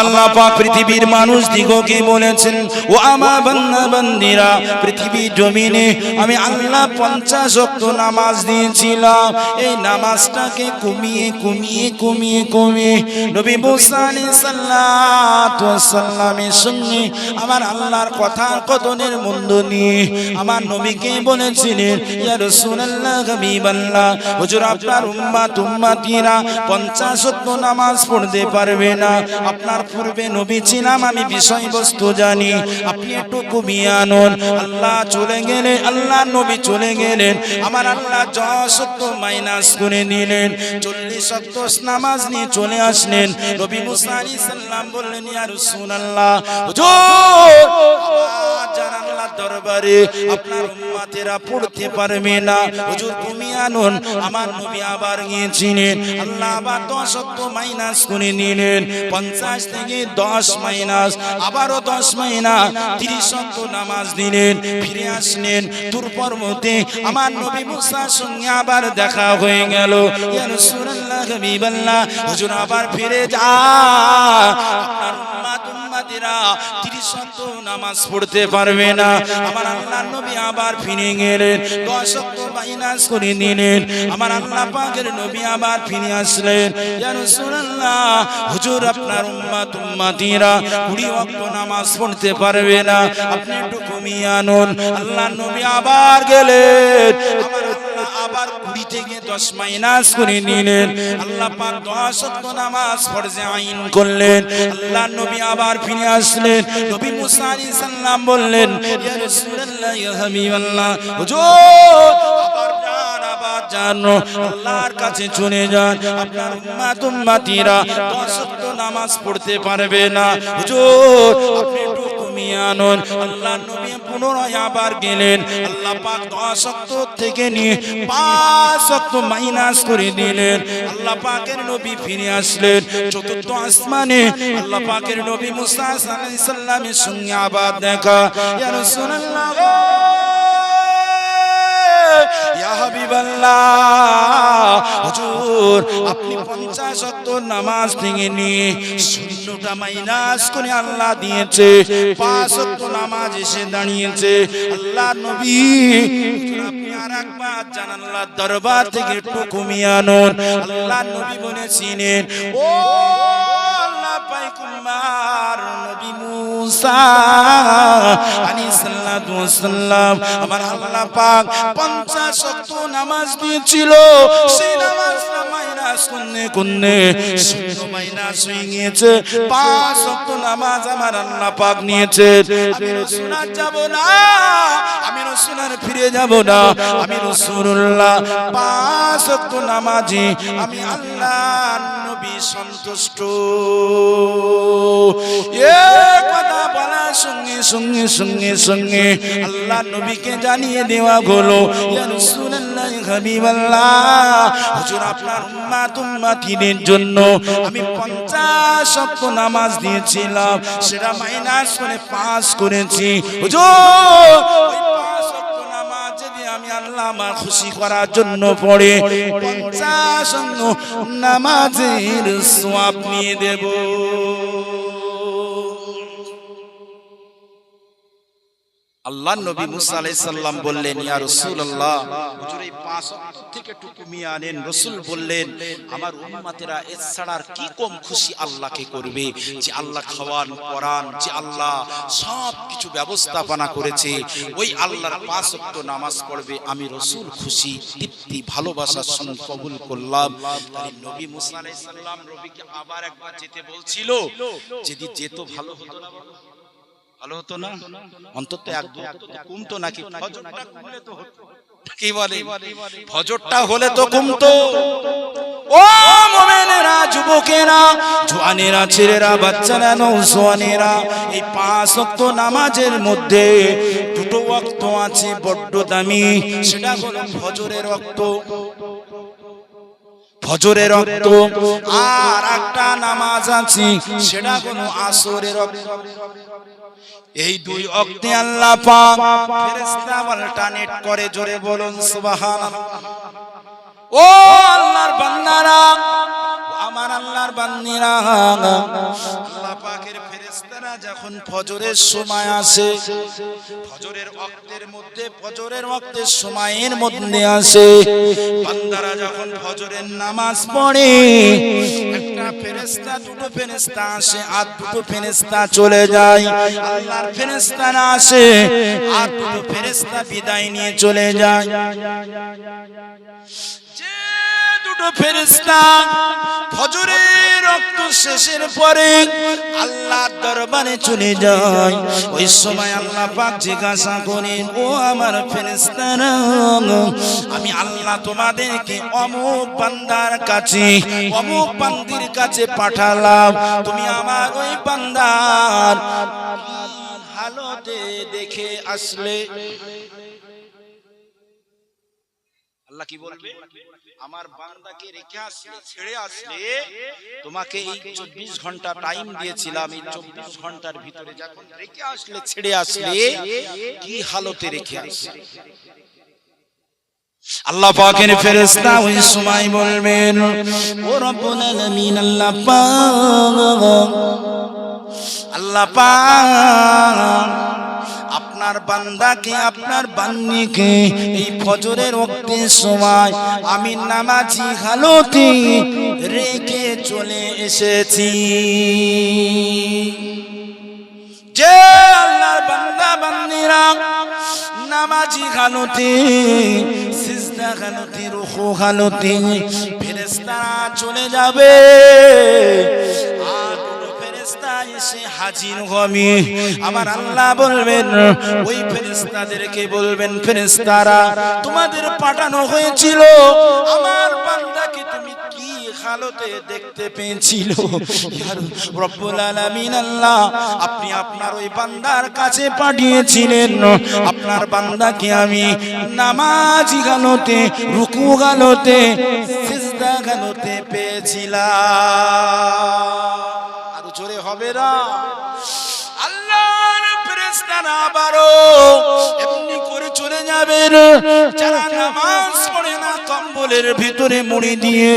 আল্লাহ পাক পৃথিবীর মানুষ দিগকে বলেছেন, ও আমার বান্দা বান্দিরা, পৃথিবীর জমিনে আমি আল্লাহ 50 ওয়াক্ত নামাজ দিয়েছিলাম। এই নামাজটাকে কমিয়ে কমিয়ে কমিয়ে কমিয়ে নবী মুসা আলাইহিস সালাতু ওয়াস সালামের সঙ্গে আমার আল্লাহর কথা কথনের মধ্য নিয়ে আমার নবীকে বলেছিলেন, ইয়া রাসূলুল্লাহ, হাবিবাল্লাহ, হুজুর আপনার উম্মত উম্মতিরা 50 ওয়াক্ত নামাজ পড়তে পারবে না। আপনার পূর্বে নবী ছিলাম, আমি বিষয়বস্তু জানি, আপনি একটু কমিয়ে আনুন। আল্লাহ চলে গেলেন, আল্লাহ নবী চলে গেলেন, আমার আল্লাহ 10 ওয়াক্ত মাইনাস করে নিলেন, 40 ওয়াক্ত নামাজ নিয়ে চলে আসলেন। নবী মুসা আলাইহিস সালাম বললেন, ইয়া রাসূলুল্লাহ, হুজুর জান আল্লাহর দরবারে আপনার উম্মতেরা পড়তে পারবে না, হুজুর কমিয়ে আনুন। আমার নবী আবার গিয়েছিলেন, আল্লাহ আবার 10 ওয়াক্ত মাইনাস করে নিলেন, 50 থেকে 10 মাইনাস, আবারও 10 মাইনাস, 30 ওয়াক্ত নামাজ দিলেন। ফিরে আসলেন তুর পর্বতে, আমার নবী মুসার সঙ্গে আবার দেখা হয়ে গেল। ইয়া রাসূলুল্লাহ, হাবিবাল্লাহ, হুজুর আবার ফিরে যা, আপনার উম্মত উম্মতিরা 30 ওয়াক্ত নামাজ পড়তে পারবে না। আমার আল্লাহর নবী আবার ফিরে গেলেন, 10 ওয়াক্ত মাইনাস করে নিলেন। আমার আল্লাহ পাকের নবী আবার ফিরে আসলেন, ইয়া রাসূলুল্লাহ, হুজুর আপনার উম্মত উম্মতিরা 20 ওয়াক্ত নামাজ পড়তে পারবে না, আপনি একটু কমিয়ে আনুন। আল্লাহর নবী আবার গেলেন, আমার আল্লাহ আবার 20 থেকে 10 মাইনাস করে নিলেন। আল্লাহ পাক 10 ওয়াক্ত নামাজ ফরজে আইন করলেন। আল্লাহর নবী আবার ফিরে আসলেন। নবী মুসা আলাইহিস সালাম বললেন, ইয়া রাসূলুল্লাহ, ইয়া হাবিবাল্লাহ, হুজুর আবার জানো আল্লাহর কাছে চলে যান, আপনার উম্মত উম্মতিরা 10 ওয়াক্ত নামাজ পড়তে পারবে না, হুজুর আপনি একটু কমিয়ে আনুন। আল্লাহর নবী পুনরায় আবার গেলেন, আল্লাহ পাক 10 ওয়াক্ত থেকে নিয়ে 5 ওয়াক্ত মাইনাস করে দিলেন। আল্লাহ পাকের নবী ফিরে আসলেন চতুর্থ আসমানে। আল্লাহ পাকের নবী মুসা আলাইহিস সালামের সঙ্গে আবার দেখা, ইয়া রাসূলুল্লাহ, ইয়া হাবিবাল্লাহ, হুজুর আপনি 50 ওয়াক্ত নামাজ থেকে নিয়ে 0টা মাইনাস করে আল্লাহ দিয়েছে, 5 ওয়াক্ত নামাজ এসে দাঁড়িয়েছে। আল্লাহ নবী, আপনি আরেকবার জান আল্লাহর দরবার থেকে একটু কমিয়ে আনুন। আল্লাহ নবী বলেছিলেন, ও আল্লাহ পায়গম্বর নবী মুসা আলাইহিস সালাতু ওয়াস সালাম, আমার আল্লাহ পাক 50 ওয়াক্ত নামাজ দিয়েছিল, সেই নামাজটা মাইনাস করনে 0 মাইনাস হয়ে গিয়েছে, 5 ওয়াক্ত নামাজ আমার আল্লাহ পাক নিয়েছে। আমি রাসূল আর যাব না, আমি রাসূল আর ফিরে যাব না, আমি রাসূলুল্লাহ 5 ওয়াক্ত নামাজি আমি আল্লাহর নবী সন্তুষ্ট। এ কথা বলার সঙ্গে সঙ্গে সঙ্গে সঙ্গে আল্লাহ নবীকে জানিয়ে দেওয়া হলো, ইয়া রাসূলুল্লাহ, হাবিবাল্লাহ, হুজুর আপনার উম্মত উম্মতিদের জন্য আমি 50 ওয়াক্ত নামাজ দিয়েছিলাম, সেটা মাইনাস করে 5 করেছি। হুজুর ওই 5 ওয়াক্ত নামাজ যদি আমি আল্লাহ আমার খুশি করার জন্য পড়ে 50 ওয়াক্ত নামাজের সওয়াব নিয়ে দেব। আল্লাহ নবী মুসা আলাইহিস সালাম বললেন, ইয়া রাসূলুল্লাহ, হুজুর এই 5 ওয়াক্ত থেকে একটু কমিয়ে আনেন। রাসূল বললেন, আমার উম্মতেরা এর ছাড়া কি কম খুশি আল্লাহকে করবে, যে আল্লাহ খাওয়ান পরান, যে আল্লাহ সব কিছু ব্যবস্থাপনা করেছে, ওই আল্লাহর 5 ওয়াক্ত নামাজ পড়বে, আমি রাসূল খুশি, তৃপ্তি, ভালোবাসার সঙ্গে কবুল করলাম। তাই নবী মুসা আলাইহিস সালাম নবীকে আবার একবার যেতে বলছিল, যদি যেত ভালো হতো না, ভালো হতো না, অন্তত 1-2 তো কমতো নাকি, ফজরটা হলে তো হতো, কি বলে ফজরটা হলে তো কমতো। ও মুমিনেরা, যুবকেরা, জওয়ানেরা, ছেলেরা, বাচ্চারা, নওজওয়ানেরা, এই 5 ওয়াক্ত নামাজের মধ্যে 2টো ওয়াক্ত আছে বড় দামি, সেটা হলো ফজরের ওয়াক্ত, ফজরের ওয়াক্ত, আর একটা নামাজ আছে সেটা হলো আসরের ওয়াক্ত। এই 2 ওয়াক্তে আল্লাহ পাক ফেরেশতা অল্টারনেট করে, জোরে বলুন সুবহানাল্লাহ। ও আল্লাহর বান্দারা, আমার আল্লাহর বান্দিরা, আল্লাহ পাক বান্দারা যখন ফজরের সময় আসে, ফজরের ওয়াক্তের সময়ের মধ্যে আসে, বান্দারা যখন ফজরের নামাজ পড়ে, একটা ফেরেশতা দুটো ফেরেশতা আসে আর দুটো ফেরেশতা চলে যায়। আল্লাহর ফেরেশতারা আসে আর দুটো ফেরেশতা বিদায় নিয়ে চলে যায়। যে দুটো ফেরেশতা ফজরের ওয়াক্ত শেষের পরে আল্লাহর দরবারে চলে যায়, ওই সময় আল্লাহ পাক জিজ্ঞাসা করেন, ও আমার ফেরেশতারা, আমি আল্লাহ তোমাদেরকে অমুক বান্দার কাছে, অমুক বান্দির কাছে পাঠালাম, তুমি আমার ওই বান্দার হালতে দেখে আসলে। আল্লাহ কি বলবে? আমার বান্দাকে রেখে আসলে, ছেড়ে আসলে, তোমাকে এই 24 ঘন্টা টাইম দিয়েছিলাম, এই 24 ঘন্টার ভিতরে যখন রেখে আসলে, ছেড়ে আসলে, কি হালতে রেখে আসলে? আল্লাহ পাকের ফেরেশতা ওই সময় বলবেন, ও রব্বুল আলামিন, আল্লাহ পাক আপনার বান্দাকে, আপনার বান্দিকে এই ফজরের ওয়াক্তের সময় আমি নামাজি হালতে রেখে চলে এসেছি। যে আল্লাহর বান্দা বান্দিরা নামাজি হালতে, সিজদা হালতে, রুকু হালতে ফেরেশতারা চলে যাবে, এসে হাজির হবে। আমার আল্লাহ বলবেন, ওই ফেরেশতাদেরকে বলবেন, ফেরেশতারা তোমাদের পাঠানো হয়েছিল, আমার বান্দাকে তুমি কি হালতে দেখতে পেয়েছিল? ইয়া রব্বুল আলামিন, আল্লাহ আপনি আপনার ওই বান্দার কাছে পাঠিয়েছিলেন, আপনার বান্দাকে আমি নামাজি হালতে, রুকু হালতে, সিজদা হালতে পেয়েছিলাম। জোরে হবে না? আল্লাহর ফেরেশতারা আবারও এমনি করে চলে যাবেন। যারা নামাজ পড়ে না, কম্বলের ভিতরে মুড়ি দিয়ে,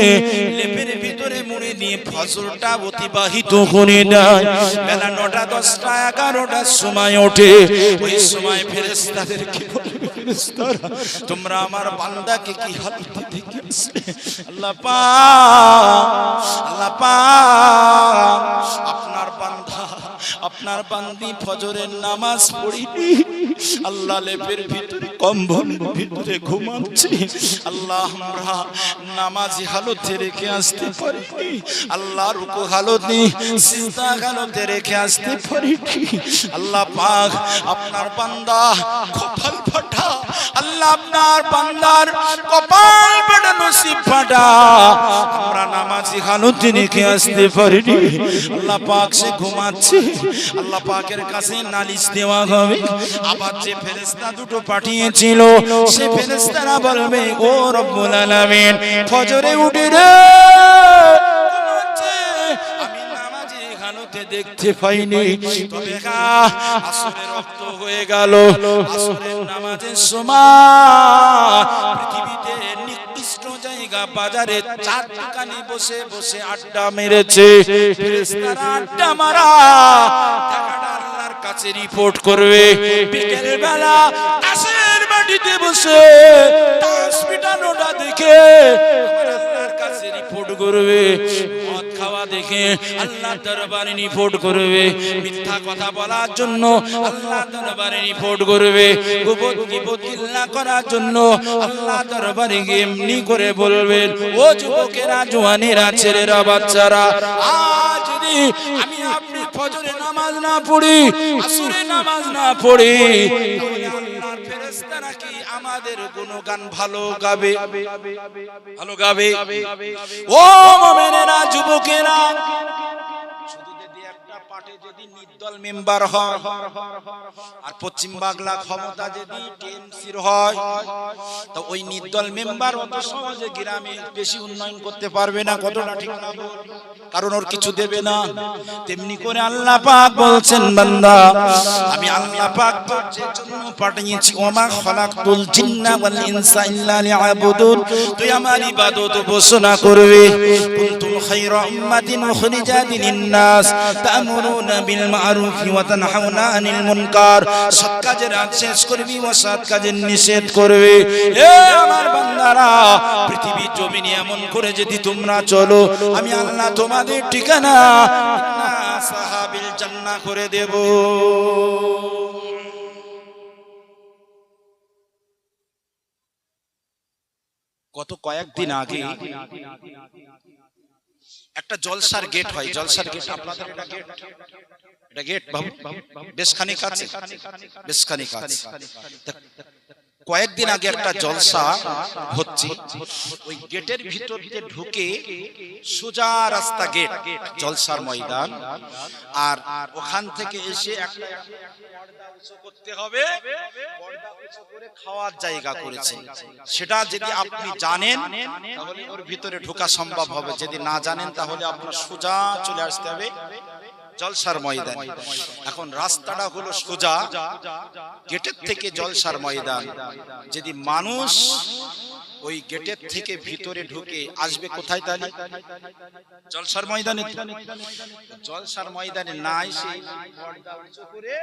লেপের ভিতরে মুড়ি দিয়ে ফজরটা অতিবাহিত করে দেয়। বেলা 9টা, 10টা, 11টার সময় ওঠে। ওই সময় ফেরেশতাদেরকে বলবে, ফেরেশতারা তোমরা আমার বান্দাকে কি হালতে দেখে আসলে? আল্লাহ পাক আপনার বান্দা, আপনার বান্দি ফজরের নামাজ পড়িনি, আল্লাহ লেপের ভিতরে, কম্বল ভিতরে ঘুমাচ্ছে, আল্লাহ আমরা নামাজি হালতে রেখে আসতে পারিনি, আল্লাহ রুকু হালতে, সিজদা হালতে রেখে আসতে পারিনি। আল্লাহ পাক আপনার বান্দা কপাল ফাটা, আল্লাহ আপনার বান্দার কপাল ফাটা, নসিব ফাটা, আমরা নামাজি হালতে রেখে আসতে পারিনি। আল্লাহ পাক সে ঘুমাচ্ছে, আল্লাহ পাকের কাছে নালিশ দেওয়া হবে। আবার যে ফেরেশতা দুটো পাঠিয়েছিল, সে ফেরেশতারা বলবে, ও রব্বুল আলামিন, ফজরে উঠে রে, আমি নামাজি হালতে দেখতে পাইনি, তবে আসরের রক্ত হয়ে গেল, আসরের নামাজের সময় পৃথিবীতে নিকৃষ্ট জায়গা বাজারে চার দোকানে বসে বসে আড্ডা মেরেছে। ফেরেশতারা আড্ডা মারা টাকাটা আল্লাহর কাছে রিপোর্ট করবে। বিকেল বেলা তাসের মাটিতে বসে তাস পিটানোটা দেখে আল্লাহর কাছে রিপোর্ট করবে। মদ খাওয়া দেখে আল্লাহর দরবারে রিপোর্ট করবে। মিথ্যা কথা বলার জন্য আল্লাহর দরবারে রিপোর্ট করবে। গীবত গিল্লা করার জন্য আল্লাহর দরবারে এমনি করে বলবেন, ও যুবকেরা, জওয়ানেরা, ছেলেরা, বাচ্চারা, আজ যদি আমি আপনি ফজরে নামাজ না পড়ি, আসরে নামাজ না পড়ি, তাহলে আল্লাহর ফেরেশতারা কি আমাদের গুণগান ভালো গাবে? ভালো গাবে? ও মুমিনেরা, যুবকেরা, শুধু যদি একটা পার্টি যদি নির্দল মেম্বার হয় আর পশ্চিম বাংলা ক্ষমতা যদি টিএমসির হয়, তো ওই নির্দল মেম্বার অত সহজে গ্রামে বেশি উন্নয়ন করতে পারবে না। কতটা ঠিক না? কারণ ওর কিছু দেবে না। তেমনি করে আল্লাহ পাক বলছেন, বান্দা আমি আল্লাহ পাক তোর জন্য পাঠিয়েছি, ওমা খালাকতুল জিন্না ওয়াল ইনসা ইল্লা লিয়াবুদুন, তুই আমার ইবাদত উপাসনা করবে। কুনতুম খায়রা উম্মাতিন উখরিজাত লিন-নাস তা'মুরুনা বিল মা'রুফ ওয়া তানহাউনা আনিল মুনকার, সৎ কাজের আদেশ করবি, অসৎ কাজের নিষেধ করবি। এ আমার বান্দারা, পৃথিবীর জমিনে এমন করে যদি তোমরা চলো, আমি আল্লাহ তোমাদের ঠিকানা সাহাবিল জান্নাহ করে দেব। গত কয়েকদিন আগে একটা জলসার গেট হয়, জলসার গেট আপনাদের এটা গেট, এটা গেট বাবু বেশ খানিক আছে, বেশ খানিক আছে। কয়েকদিন আগে একটা জলসা হচ্ছে, ওই গেটের ভিতর দিয়ে ঢুকে সোজা রাস্তা গেট, জলসার ময়দান, আর ওখান থেকে এসে একটা পর্দা উঁচু করতে হবে, পর্দা উঁচু করে খাওয়ার জায়গা করেছে। সেটা যদি আপনি জানেন তাহলে ওর ভিতরে ঢোকা সম্ভব হবে, যদি না জানেন তাহলে আপনার সোজা চলে আসতে হবে জলসার ময়দান। এখন রাস্তাটা হলো সোজা গেটের থেকে জলসার ময়দান। যদি মানুষ ওই গেটের থেকে ভিতরে ঢুকে আসবে কোথায়? তাহলে জলসার ময়দানে। জলসার ময়দানে না এসে পর্দা উঁচু করে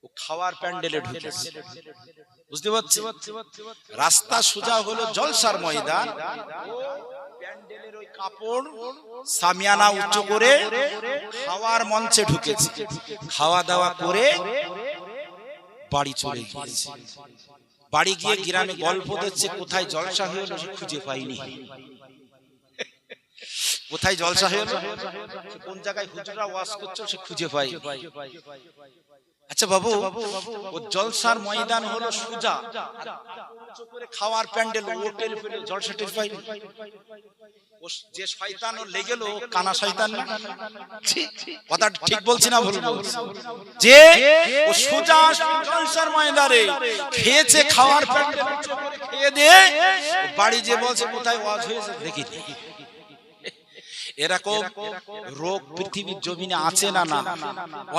ও খাওয়ার প্যান্ডেলে ঢুকেছে, বুঝতে পারছেন? রাস্তা সোজা হলো জলসার ময়দান, প্যান্ডেলের ওই কাপড় সামিয়ানা উঁচু করে খাওয়ার মঞ্চে ঢুকেছে, খাওয়া দাওয়া করে বাড়ি চলে গিয়েছে। বাড়ি গিয়ে গ্রামে গল্প দিচ্ছে, কোথায় জলসা হলো সে খুঁজে পাইনি, কোথায় জলসা হলো, কোন জায়গায় হুজুররা ওয়াজ করছে সে খুঁজে পাই। আচ্ছা বাবু, ও জলসার ময়দান হলো সোজা, খাওয়ার প্যান্ডেল, হোটেল পেল, জলসা টের পাই। যে শয়তান ও লেগে গেল, কানা শয়তান না? কথা ঠিক বলছি না ভুল বলছি? যে ও সোজা জলসার ময়দানে খেয়েছে, খাওয়ার প্যান্ডেল খেয়ে দিয়ে বাড়ি যে বলছে কোথায় ওয়াজ হয়েছে দেখি। এরকম রোগ পৃথিবীর জমিনে আছে না? না,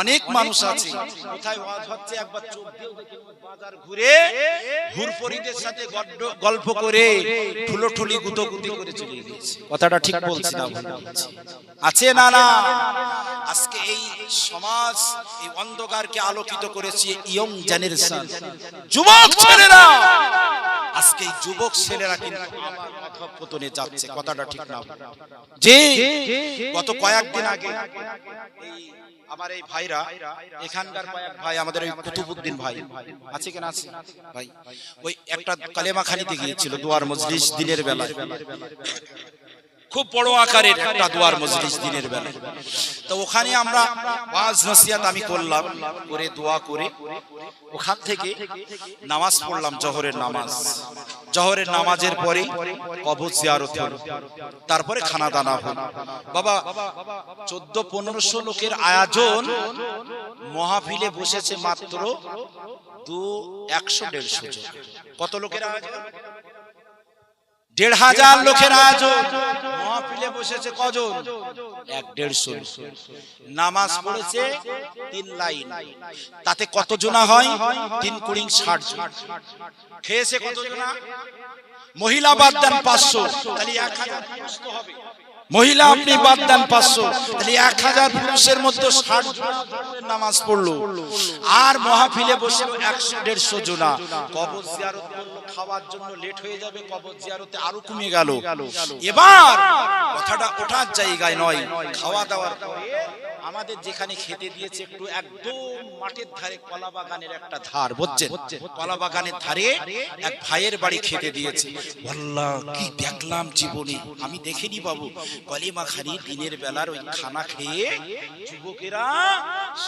অনেক মানুষ আছে। কোথায় ওয়াজ হচ্ছে একবার চোখ দিয়ে দেখে, বাজার ঘুরে হুরপরিদের সাথে গল্প করে ঠুলোঠুলি গুতোগুতি করে চলে গিয়েছে। কথাটা ঠিক বলছি না ভুল বলছি? আছে না? না। আজকে এই সমাজ এই অন্ধকারকে আলোকিত করেছে ইয়ং জেনারেশন, যুবক ছেলেরা। আজকে এই যুবক ছেলেরা কিন্তু আমার অধঃপতনে যাচ্ছে। কথাটা ঠিক না? যে গত কয়েকদিন আগে আমার এই ভাইরা, এখানকার কয়েক ভাই, আমাদের ওই কুতুবউদ্দিন ভাই আছে কিনা? আছে ভাই। ওই একটা কালেমা খানিতে গিয়েছিল দোয়ার মজলিস দিনের বেলা, খুব বড় আকারের একটা দোয়ার মজলিস দিনের বেলা। তো ওখানে আমরা ওয়াজ নসিহত আমি করলাম, করে দোয়া করে ওখান থেকে নামাজ পড়লাম, জোহরের নামাজ। জোহরের নামাজের পরে কবর জিয়ারত হলো, তারপরে খানা দানা হলো। বাবা 1400-1500 লোকের আয়োজন, মাহফিলে বসেছে মাত্র 100-150 জন। কত লোকের আয়োজন? 1500 লোকের আয়োজন। মাহফিলে বসেছে কজন? 150-150। নামাজ পড়েছে 3 লাইন, তাতে কত জনা হয়? 3 কুড়ি 60 জন। খেয়েছে কত জনা? মহিলা বাদ দেন 500, তাহলে 1000 পুরুষ তো হবে। মহিলা আপনি বাদ দেন 500, তাহলে 1000 পুরুষের মধ্যে 60 জন নামাজ পড়লো। আর মাহফিলে বসে 100-150 জনা। কবর জিয়ারত করলো, খাওয়ার জন্য লেট হয়ে যাবে, কবর জিয়ারতে আরো কমে গেল। এবার কথাটা ওঠার জায়গায় নয়, খাওয়া দাওয়ার পরে আমাদের যেখানে খেতে দিয়েছে একটু একদম মাঠের ধারে, কলা বাগানের একটা ধার, বুঝছেন? কলা বাগানের ধারে এক ভাইয়ের বাড়ি খেতে দিয়েছে। আল্লাহ, কি দেখলাম জীবনে আমি দেখিনি বাবু। কলিমা খানি দিনের বেলার ওই খানা খেয়ে যুবকেরা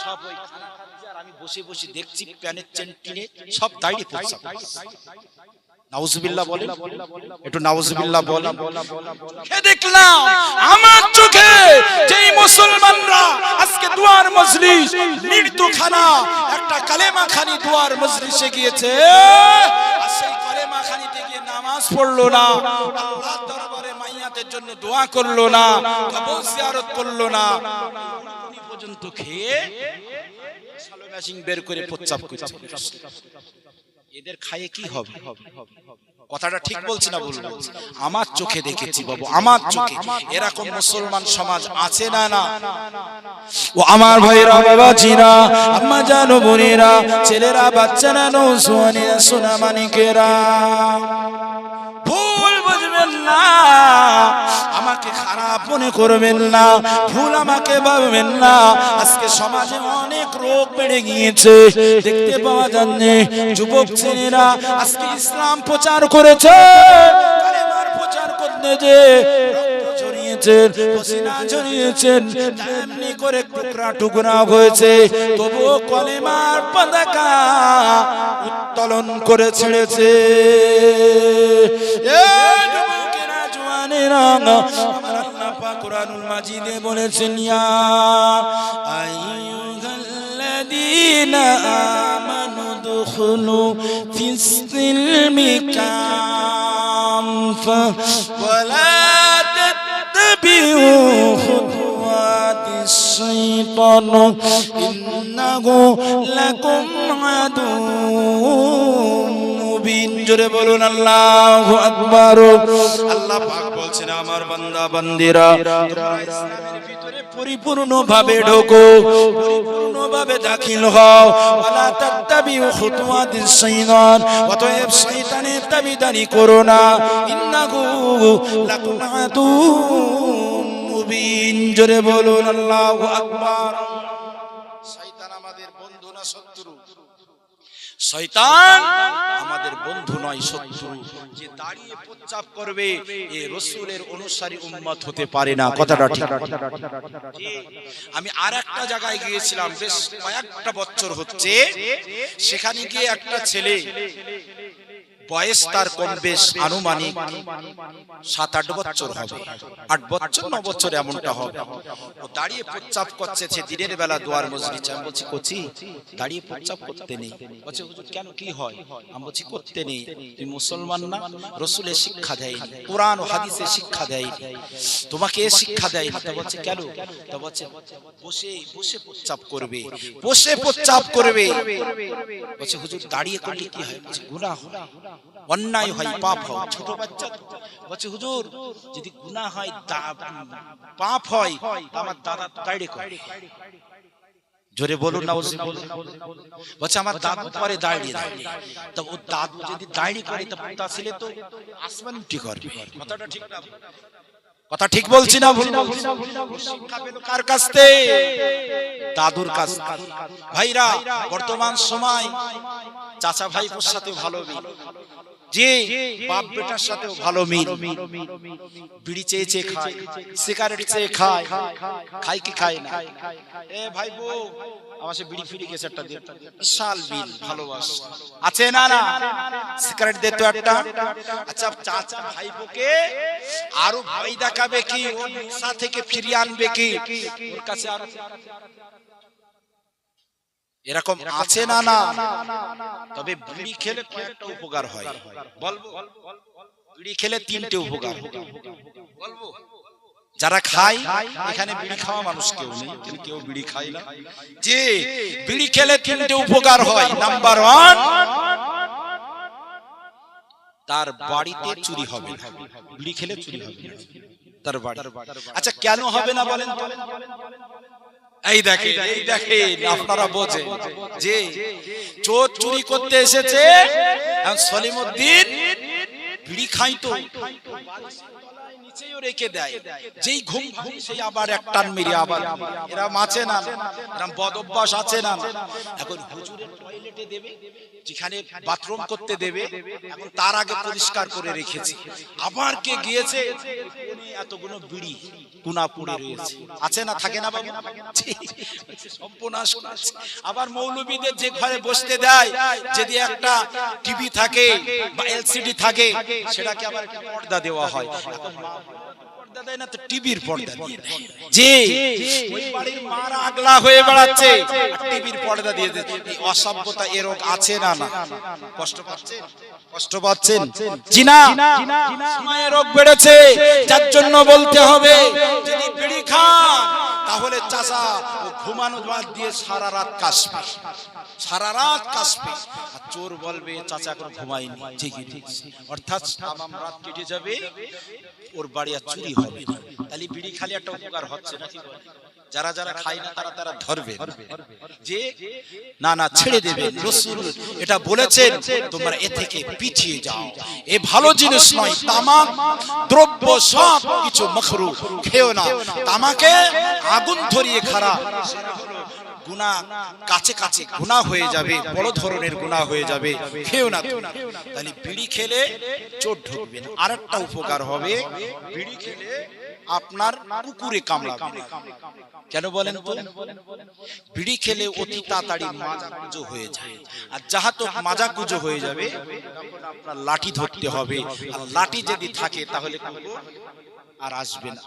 সব ওই খানা খাচ্ছে, আর আমি বসে বসে দেখছি প্যানের চেনটিনে সব দাঁড়িয়ে পড়ছে। নাউজুবিল্লাহ বলেন, একটু নাউজুবিল্লাহ বলেন। দেখলাম আমার চোখে যেই মুসলমানরা আজকে দুয়ার মজলিস, মৃত্যুখানা একটা কালেমা খানি দুয়ার মজলিসে গিয়েছে, আর সেই কালেমা খানিতে গিয়ে নামাজ পড়লো না, আল্লাহর দরবারে মাইয়াতের জন্য দোয়া করলো না, কবর জিয়ারত করলো না, পর্যন্ত খেয়ে সালো মেশিন বের করে প্রস্রাব করছে। এদের খাইয়ে কি হবে? কথাটা ঠিক বলছি না বলুন? আমার চোখে দেখেছি বাবু, আমার চোখে এরকম মুসলমান সমাজ আছে না না? ও আমার ভাইরা, বাবাজিরা, আম্মা জানো, বোনেরা, ছেলেরা, বাচ্চারা, নৌজওয়ানেরা, সোনা মানিকেরা, ভুল বুঝবেন না, আমাকে খারাপ মনে করবেন না, ভুল আমাকে ভাববেন না। আজকে সমাজে অনেক রোগ বেড়ে গিয়েছে, দেখতে পাওয়া যাচ্ছে যুবক ছেলেরা আজকে ইসলাম প্রচার করেছে, কালেমার প্রচার করতে যে রক্ত ঝরিয়েছেন, পসিনা ঝরিয়েছেন, এমনি করে টুকরা টুকরা হয়েছে, তবুও কলেমার পতাকা উত্তোলন করে ছেড়েছে। আমার আল্লাহ পাক কুরআনুল মাজিদে বলেছেন, ইয়া আইয়ুহাল্লাযীনা আমানু দুখুলু ফিস-সিলমি কাফা ওয়া লা তাত্তাবিউ খুতুওয়াতিশ শাইতান ইন্নাহু লাকুম আদুউম মুবিন। জোরে বলুন আল্লাহু আকবার। আল্লাহ পাক বলছেন, আমার বান্দা বান্দিরা, তোমরা ইসলামের ভিতরে পরিপূর্ণভাবে ঢোকো, পরিপূর্ণভাবে দাখিল হও, ওয়ালা তাত্তাবিউ খুতুওয়াতিশ শাইতান, অতএব শয়তানের তাবিদারি করো না, ইন্নাহু লাকুম আদুউম মুবিন। জোরে বলুন আল্লাহু আকবার। শয়তান আমাদের বন্ধু না শত্রু? শয়তান আমাদের বন্ধু নয়, শত্রু। যে দাঁড়িয়ে প্রস্রাব করবে এ রাসূলের অনুসারী উম্মত হতে পারে না। কথাটা ঠিক। আমি আরেকটা জায়গায় গিয়েছিলাম, বেশ কয়েকটা বছর হচ্ছে, সেখানে গিয়ে একটা ছেলে, বয়স তার কম বেশ আনুমানিক 7-8 বছর হবে, 8 বছর 9 বছর এমনটা হবে। ও দাঁড়িয়ে প্রস্রাব করছে, সে দিনের বেলা দুয়ার মসজিদে। আমি বলছি, কোচি দাঁড়িয়ে প্রস্রাব করতে নেই। বলছে, হুজুর কেন, কি হয়? আমি বলছি, করতে নেই, তুমি মুসলমান না? রাসূলের শিক্ষা দেয়নি, কোরআন ও হাদিসের শিক্ষা দেয়নি, তোমাকে এ শিক্ষা দেয়নি। তো বলছে কেন? তো বলছে বসে বসে প্রস্রাব করবে, বসে প্রস্রাব করবে। বলছে, হুজুর দাঁড়িয়ে করলে কি হয়? বলছে, গুনাহ হয়, অন্যায় হয়, পাপ হয়। ছোট বাচ্চা। বলছে, হুজুর যদি গুনাহ হয়, পাপ হয়, আমার দাদা দাঁড়িয়ে করে। জোরে বলুন না। বলছে, আমার দাদু পরে দাঁড়িয়ে, তো ও দাদু যদি দাঁড়িয়ে করে, তো পুতা ছেলে তো আসমান উঠে করবে। কথাটা ঠিক না? কথা ঠিক বলছি না ভুল বলছি? শিক্ষা পেল কার কাছ থেকে? দাদুর কাছ থেকে। ভাইরা, বর্তমান সময় চাচা ভাইপোর সাথে ভালো মিল, যে বাপ বেটার সাথেও ভালো মিল। বিড়ি চেয়ে চেয়ে খায়, সিগারেট চেয়ে খায়, খায় কি খায় না? এ ভাইপো, আমার সে বিড়ি ফিড়ি গেছে একটা দিয়ে, বিশাল বিল, ভালোবাসা আছে না না? সিগারেট দে তো একটা। আচ্ছা, চাচা ভাইপোকে আরো ভয় দেখাবে কি, ওর নেশা থেকে ফিরিয়ে আনবে কি, ওর কাছে আর এরকম আছে না না? তবে বিড়ি খেলে কয়েকটা উপকার হয়, বলবো? বিড়ি খেলে 3টে উপকার বলবো। যারা খায়, এখানে বিড়ি খাওয়া মানুষ কেউ নেই, কেউ বিড়ি খায় না। যে বিড়ি খেলে 3টে উপকার হয়। নাম্বার 1, তার বাড়িতে চুরি হবে। বিড়ি খেলে চুরি হবে তার বাড়ি। আচ্ছা, কেন হবে না বলেন তো? এই দেখেন, এই দেখেন, আপনারা বোঝেন যে চোর চুরি করতে এসেছে, সলিমউদ্দিন বিড়ি খাইতো, নিচেও রেখে দেয়, যেই ঘুম সেই আবার এক টান মেরে আবার। এরা মাছে না, এরা বদ অভ্যাস আছে না? এখন হুজুরের টয়লেটে দেবে, যেখানে বাথরুম করতে দেবে, এখন তার আগে পরিষ্কার করে রেখেছে। আবার কে গিয়েছে, এতগুলো বিড়ি কুনা পড়ে রয়েছে, আছে না? থাকে না বাবু? সর্বনাশ করেছে। আবার মৌলবীদের যে ঘরে বসতে দেয়, যদি একটা টিভি থাকে বা এলসিডি থাকে, সেটাকে আবার পর্দা দেওয়া হয়। এখন পর্দা দেয় না তো টিভির পর্দা দিয়ে দেয়। যে ওই বাড়ির মারা আগলা হয়ে বেড়াচ্ছে টিভির পর্দা দিয়ে দেয়। এই অসভ্যতা এ রোগ আছে না? না কষ্ট পাচ্ছেন? কষ্ট পাচ্ছেন? জি না, সময়ে রোগ বেড়েছে। যার জন্য বলতে হবে যদি বিড়ি খান তাহলে চাচা ও ঘুমানো বাদ দিয়ে সারা রাত কাশবে, সারা রাত কাশবে। আর চোর বলবে চাচা এখন ঘুমাইনি, ঠিক অর্থাৎ তামাম রাত কেটে যাবে, ওর বাড়ি আর চুরি হবে না। তাহলে বিড়ি খালি একটা উপকার হচ্ছে নাকি? যারা যারা খায় না তারা তারা ধরবে যে না না ছেড়ে দেবেন। রাসূল এটা বলেছেন তোমরা এ থেকে পিছিয়ে যাও, এ ভালো জিনিস নয়। তামাক দ্রব্য সব কিছু মাকরুহ, খেও না। তামাকে আগুন ধরিয়ে খারাপ, গুনাহ কাছে কাছে গুনাহ হয়ে যাবে, বড় ধরনের গুনাহ হয়ে যাবে, খেও না। তাহলে বিড়ি খেলে চোর ঢুকবে না। আরেকটা উপকার হবে, বিড়ি খেলে আপনার কুকুরে কামড়াবে। কেন বলেন তো? বিড়ি খেলে অতি তাড়াতাড়ি মাজা কুজো হয়ে যায়, আর যাহা তো মাজা কুজো হয়ে যাবে তখন আপনার লাঠি ধরতে হবে। আর লাঠি যদি থাকে তাহলে কুকুর আর আসবে না।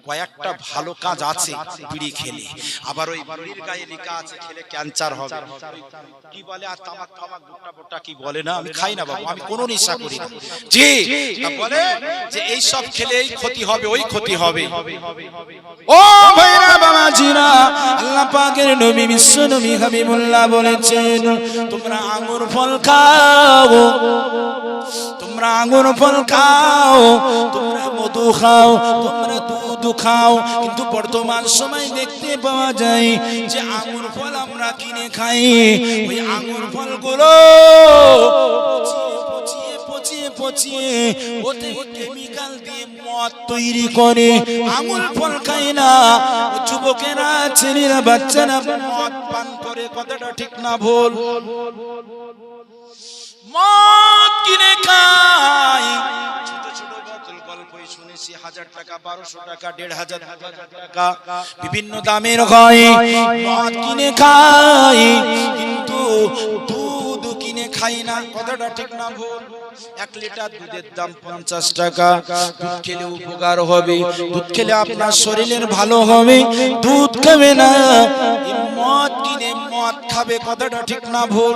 কয়েকটা ভালো কাজ আছে বিড়ি খেলে। আবার ওই বিড়ির গায়ে লেখা আছে খেলে ক্যান্সার হবে, কি বলে আর তামাক ফামাক গোটা গোটা কি বলে না। আমি খাই না বাবু, আমি কোনো নেশা করি না। জি বলে যে এই সব খেলে এই ক্ষতি হবে, ওই ক্ষতি হবে। ও ভাইরা বাবাজিরা, আল্লাহ পাকের নবী বিশ্ব নবী হাবিবুল্লাহ বলেছেন তোমরা আঙ্গুর ফল খাও, তোমরা আঙ্গুর ফল খাও, তোমরা মধু খাও, তোমরা দুধ খাও। কিন্তু বর্তমান সময় দেখতে পাওয়া যায় যে আঙ্গুর ফল আমরা কিনে খাই, ওই আঙ্গুর ফলগুলো পচিয়ে ওতে কেমিক্যাল দিয়ে মদ তৈরি করে। আঙ্গুর ফল খাই না যুবকেরা, ছেলেরা, বাচ্চারা মদ পান করে। কথাটা ঠিক না ভুল? মদ কিনে খাই, ছোট ছোট বোতল, গল্পই শুনেছি 1000 টাকা, 1200 টাকা, 1500, 2000 টাকা বিভিন্ন দামের হয়। মদ কিনে খাই কিন্তু দুধ কিনে খাই না। কথাটা ঠিক না ভুল? 1 লিটার দুধের দাম 50 টাকা। দুধ খেলে উপকার হবে, দুধ খেলে আপনার শরীরের ভালো হবে। দুধ খাবে না, মদ কিনে মদ খাবে। কথাটা ঠিক না ভুল?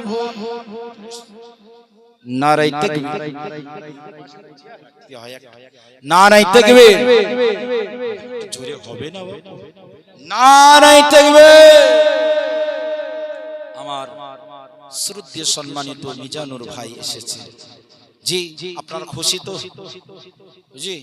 নারায়ে তাকবীর, নারায়ে তাকবীর। জোরে হবে না বাবা? নারায়ে তাকবীর। আমার শ্রদ্ধেয় সম্মানিত মিজানুর ভাই এসেছে। জি আপনারা খুশি তো? জি